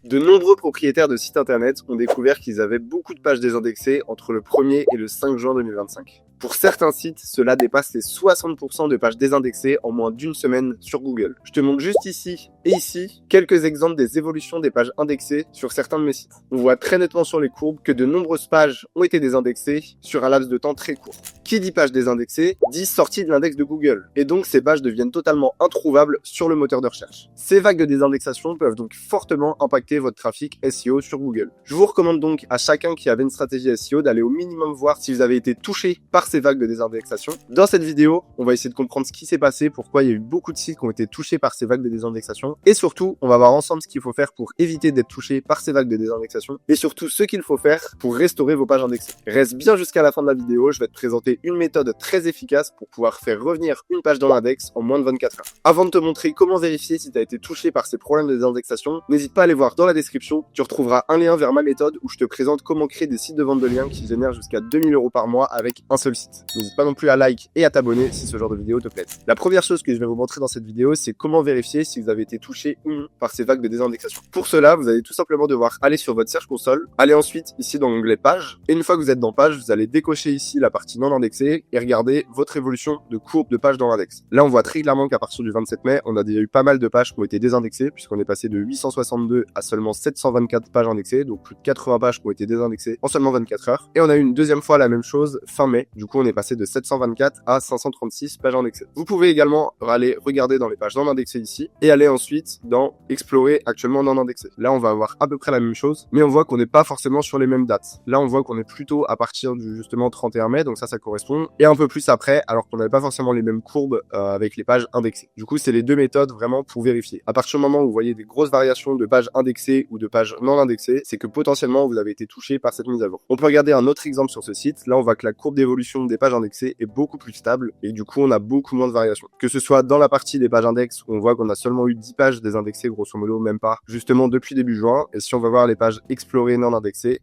De nombreux propriétaires de sites internet ont découvert qu'ils avaient beaucoup de pages désindexées entre le 1er et le 5 juin 2025. Pour certains sites, cela dépasse les 60% de pages désindexées en moins d'une semaine sur Google. Je te montre juste ici et ici quelques exemples des évolutions des pages indexées sur certains de mes sites. On voit très nettement sur les courbes que de nombreuses pages ont été désindexées sur un laps de temps très court. Qui dit page désindexée dit sortie de l'index de Google, et donc ces pages deviennent totalement introuvables sur le moteur de recherche. Ces vagues de désindexation peuvent donc fortement impacter votre trafic SEO sur Google. Je vous recommande donc à chacun qui avait une stratégie SEO d'aller au minimum voir si vous avez été touché par ces vagues de désindexation. Dans cette vidéo, on va essayer de comprendre ce qui s'est passé, pourquoi il y a eu beaucoup de sites qui ont été touchés par ces vagues de désindexation, et surtout, on va voir ensemble ce qu'il faut faire pour éviter d'être touché par ces vagues de désindexation, et surtout ce qu'il faut faire pour restaurer vos pages indexées. Reste bien jusqu'à la fin de la vidéo, je vais te présenter une méthode très efficace pour pouvoir faire revenir une page dans l'index en moins de 24 heures. Avant de te montrer comment vérifier si tu as été touché par ces problèmes de désindexation, n'hésite pas à aller voir dans la description, tu retrouveras un lien vers ma méthode où je te présente comment créer des sites de vente de liens qui génèrent jusqu'à 2000 € par mois avec un seul site. N'hésite pas non plus à like et à t'abonner si ce genre de vidéo te plaît. La première chose que je vais vous montrer dans cette vidéo, c'est comment vérifier si vous avez été touché ou non par ces vagues de désindexation. Pour cela, vous allez tout simplement devoir aller sur votre Search Console, aller ensuite ici dans l'onglet Page, et une fois que vous êtes dans Page, vous allez décocher ici la partie non indexée et regarder votre évolution de courbe de page dans l'index. Là, on voit très clairement qu'à partir du 27 mai, on a déjà eu pas mal de pages qui ont été désindexées, puisqu'on est passé de 862 à seulement 724 pages indexées, donc plus de 80 pages qui ont été désindexées en seulement 24 heures. Et on a eu une deuxième fois la même chose fin mai, du coup on est passé de 724 à 536 pages indexées. Vous pouvez également aller regarder dans les pages non indexées ici, et aller ensuite dans Explorer actuellement non indexées. Là, on va avoir à peu près la même chose, mais on voit qu'on n'est pas forcément sur les mêmes dates. Là, on voit qu'on est plutôt à partir du justement 31 mai, donc ça correspond, et un peu plus après, alors qu'on n'avait pas forcément les mêmes courbes avec les pages indexées. Du coup, c'est les deux méthodes vraiment pour vérifier. À partir du moment où vous voyez des grosses variations de pages indexées ou de pages non indexées, c'est que potentiellement vous avez été touché par cette mise à jour. On peut regarder un autre exemple sur ce site. Là, on voit que la courbe d'évolution des pages indexées est beaucoup plus stable et du coup, on a beaucoup moins de variations. Que ce soit dans la partie des pages index où on voit qu'on a seulement eu 10 pages désindexées, grosso modo, même pas, justement depuis début juin. Et si on va voir les pages explorées non indexées,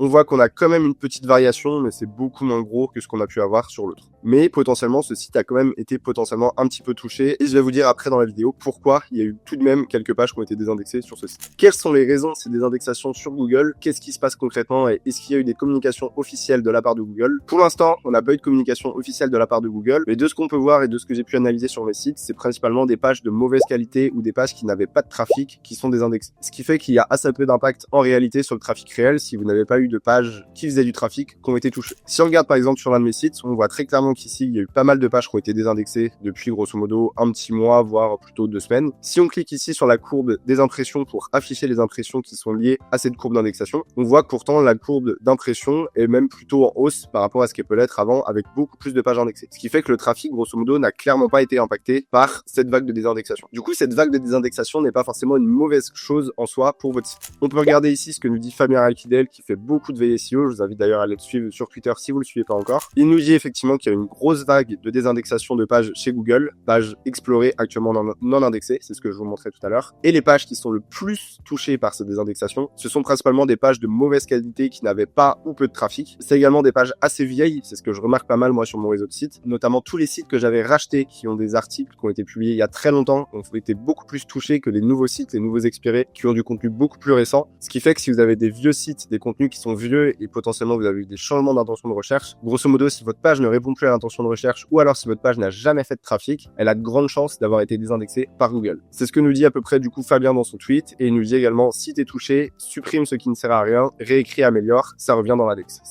on voit qu'on a quand même une petite variation, mais c'est beaucoup moins gros que ce qu'on a pu avoir sur l'autre. Mais potentiellement, ce site a quand même été potentiellement un petit peu touché. Et je vais vous dire après dans la vidéo pourquoi il y a eu tout de même quelques pages qui ont été désindexées sur ce site. Quelles sont les raisons de ces désindexations sur Google? Qu'est-ce qui se passe concrètement? Et est-ce qu'il y a eu des communications officielles de la part de Google? Pour l'instant, on n'a pas eu de communication officielle de la part de Google. Mais de ce qu'on peut voir et de ce que j'ai pu analyser sur mes sites, c'est principalement des pages de mauvaise qualité ou des pages qui n'avaient pas de trafic qui sont désindexées. Ce qui fait qu'il y a assez peu d'impact en réalité sur le trafic réel si vous n'avez pas eu de pages qui faisaient du trafic qui ont été touchées. Si on regarde par exemple sur l'un de mes sites, on voit très clairement qu'ici il y a eu pas mal de pages qui ont été désindexées depuis grosso modo un petit mois, voire plutôt 2 semaines. Si on clique ici sur la courbe des impressions pour afficher les impressions qui sont liées à cette courbe d'indexation, on voit que pourtant la courbe d'impression est même plutôt en hausse par rapport à ce qu'elle peut l'être avant avec beaucoup plus de pages indexées. Ce qui fait que le trafic grosso modo n'a clairement pas été impacté par cette vague de désindexation. Du coup, cette vague de désindexation n'est pas forcément une mauvaise chose en soi pour votre site. On peut regarder ici ce que nous dit Fabien Alkidel qui fait beaucoup de VSEO. Je vous invite d'ailleurs à aller le suivre sur Twitter si vous le suivez pas encore. Il nous dit effectivement qu'il y a une grosse vague de désindexation de pages chez Google, pages explorées actuellement non indexées, c'est ce que je vous montrais tout à l'heure. Et les pages qui sont le plus touchées par cette désindexation, ce sont principalement des pages de mauvaise qualité qui n'avaient pas ou peu de trafic. C'est également des pages assez vieilles, c'est ce que je remarque pas mal moi sur mon réseau de sites, notamment tous les sites que j'avais rachetés qui ont des articles qui ont été publiés il y a très longtemps, ont été beaucoup plus touchés que les nouveaux sites, les nouveaux expirés qui ont du contenu beaucoup plus récent. Ce qui fait que si vous avez des vieux sites, des contenus qui sont vieux et potentiellement vous avez eu des changements d'intention de recherche, grosso modo si votre page ne répond plus à l'intention de recherche ou alors si votre page n'a jamais fait de trafic, elle a de grandes chances d'avoir été désindexée par Google. C'est ce que nous dit à peu près du coup Fabien dans son tweet, et il nous dit également si t'es touché, supprime ce qui ne sert à rien, réécris, améliore, ça revient dans l'index.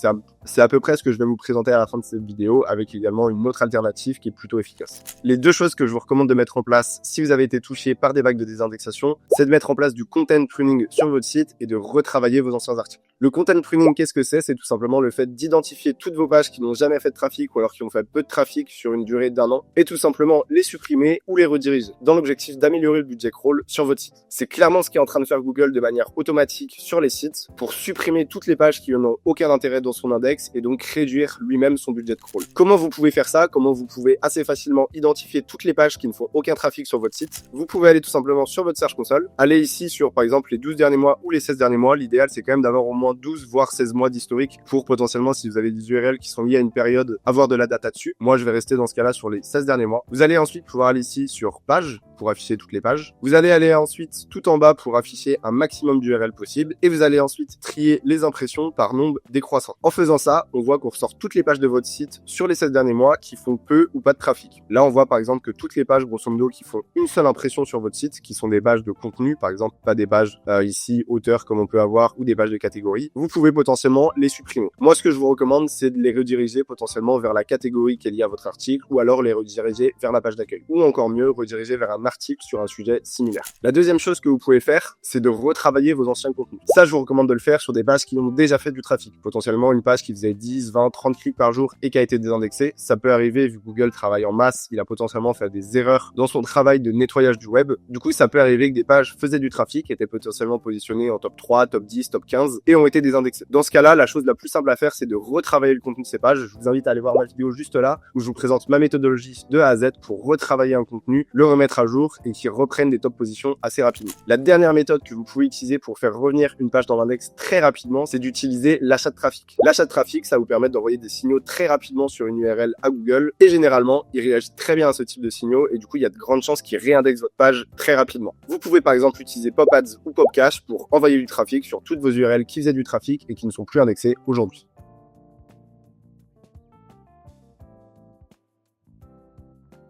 C'est à peu près ce que je vais vous présenter à la fin de cette vidéo, avec également une autre alternative qui est plutôt efficace. Les deux choses que je vous recommande de mettre en place si vous avez été touché par des vagues de désindexation, c'est de mettre en place du content pruning sur votre site et de retravailler vos anciens articles. Le content pruning, qu'est-ce que c'est? C'est tout simplement le fait d'identifier toutes vos pages qui n'ont jamais fait de trafic ou alors qui ont fait peu de trafic sur une durée d'1 an et tout simplement les supprimer ou les rediriger dans l'objectif d'améliorer le budget crawl sur votre site. C'est clairement ce qui est en train de faire Google de manière automatique sur les sites pour supprimer toutes les pages qui n'ont aucun intérêt dans son index et donc réduire lui-même son budget de crawl. Comment vous pouvez faire ça? Comment vous pouvez assez facilement identifier toutes les pages qui ne font aucun trafic sur votre site? Vous pouvez aller tout simplement sur votre Search Console, aller ici sur par exemple les 12 derniers mois ou les 16 derniers mois. L'idéal c'est quand même d'avoir au moins 12 voire 16 mois d'historique pour potentiellement si vous avez des URL qui sont liés à une période avoir de la data dessus. Moi je vais rester dans ce cas-là sur les 16 derniers mois. Vous allez ensuite pouvoir aller ici sur page pour afficher toutes les pages. Vous allez aller ensuite tout en bas pour afficher un maximum d'URL possible et vous allez ensuite trier les impressions par nombre décroissant. En faisant ça, on voit qu'on ressort toutes les pages de votre site sur les 7 derniers mois qui font peu ou pas de trafic. Là, on voit par exemple que toutes les pages, grosso modo, qui font une seule impression sur votre site, qui sont des pages de contenu, par exemple, pas des pages ici, auteur comme on peut avoir, ou des pages de catégorie, vous pouvez potentiellement les supprimer. Moi, ce que je vous recommande, c'est de les rediriger potentiellement vers la catégorie qui est liée à votre article, ou alors les rediriger vers la page d'accueil. Ou encore mieux, rediriger vers un article sur un sujet similaire. La deuxième chose que vous pouvez faire, c'est de retravailler vos anciens contenus. Ça, je vous recommande de le faire sur des pages qui ont déjà fait du trafic. Potentiellement, une page qui faisait 10, 20, 30 clics par jour et qui a été désindexée. Ça peut arriver, vu que Google travaille en masse, il a potentiellement fait des erreurs dans son travail de nettoyage du web. Du coup, ça peut arriver que des pages faisaient du trafic, étaient potentiellement positionnées en top 3, top 10, top 15 et ont été désindexées. Dans ce cas-là, la chose la plus simple à faire, c'est de retravailler le contenu de ces pages. Je vous invite à aller voir ma vidéo juste là, où je vous présente ma méthodologie de A à Z pour retravailler un contenu, le remettre à jour et qu'il reprenne des top positions assez rapidement. La dernière méthode que vous pouvez utiliser pour faire revenir une page dans l'index très rapidement, c'est d'utiliser l'achat de trafic. L'achat de trafic, ça vous permet d'envoyer des signaux très rapidement sur une URL à Google et généralement, il réagit très bien à ce type de signaux et du coup, il y a de grandes chances qu'il réindexe votre page très rapidement. Vous pouvez par exemple utiliser PopAds ou PopCache pour envoyer du trafic sur toutes vos URL qui faisaient du trafic et qui ne sont plus indexées aujourd'hui.